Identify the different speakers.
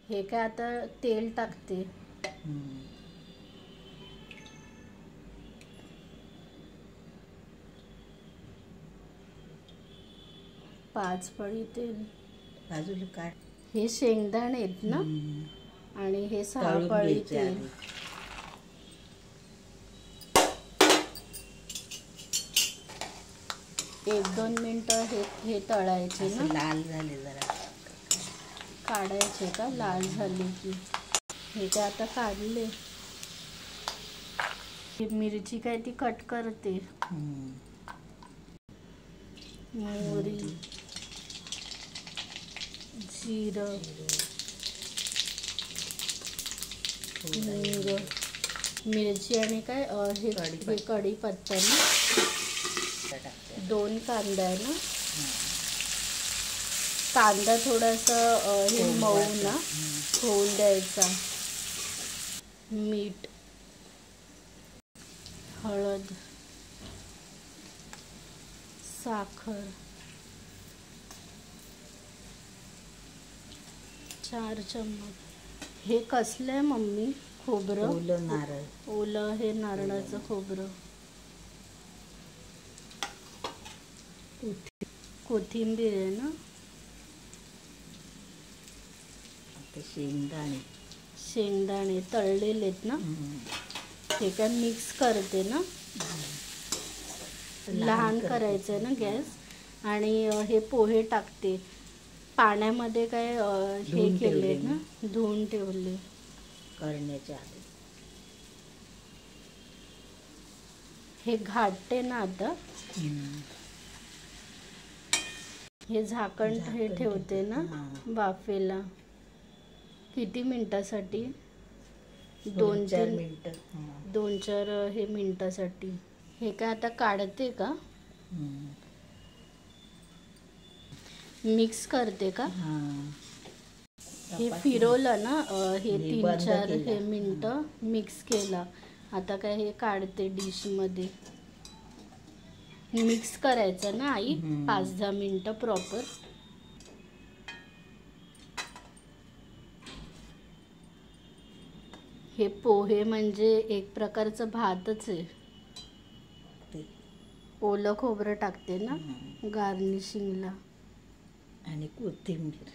Speaker 1: हे काय आता तेल टाकते. पाच पळी तेल.
Speaker 2: बाजूला काढ.
Speaker 1: हे शेंगदाणे आहेत ना, आणि हे 6 पळी तेल. 1-2 मिनिटं हे तळायचे ना.
Speaker 2: लाल झाले जरा
Speaker 1: काढायचे का लाल झाले की. हे काय आता काढले. मिरची काय ती कट करते. मोहरी, जिरं, हिंग, मिरची आणि काय हे कढीपत्ता ना. 2 कांदा आहे ना. कांदा थोडासा हे मऊ ना होऊन द्यायचा. मीठ, हळद, साखर, 4 चम्मच. हे कसलं आहे मम्मी? खोबरं.
Speaker 2: ओलं नारळ.
Speaker 1: ओलं हे नारळाचं खोबरं. कोथिंबीर आहे ना. शेंगदाणे तळलेले आहेत ना. हे काय मिक्स करते ना. लहान करायचं ना गॅस. आणि हे पोहे टाकते. पाण्यामध्ये काय हे केले ना, धुवून ठेवले
Speaker 2: करण्याच्या आधी.
Speaker 1: हे घाटते ना आता. हे झाकण हे ठेवते ना वाफेला. किती मिनिटासाठी? 2-4
Speaker 2: मिनिटं.
Speaker 1: 2-4 हे मिनिटासाठी. हे काय आता काढते का? मिक्स करते का? हे फिरवलं ना. हे 3-4 हे मिनिटं मिक्स केला. आता काय हे काढते डिशमध्ये. मिक्स करायचं ना आई 5-10 मिनिटं प्रॉपर. हे पोहे म्हणजे एक प्रकारचं भातच आहे. ओलं खोबरं टाकते ना गार्निशिंगला.
Speaker 2: आणि कोथिंबीर.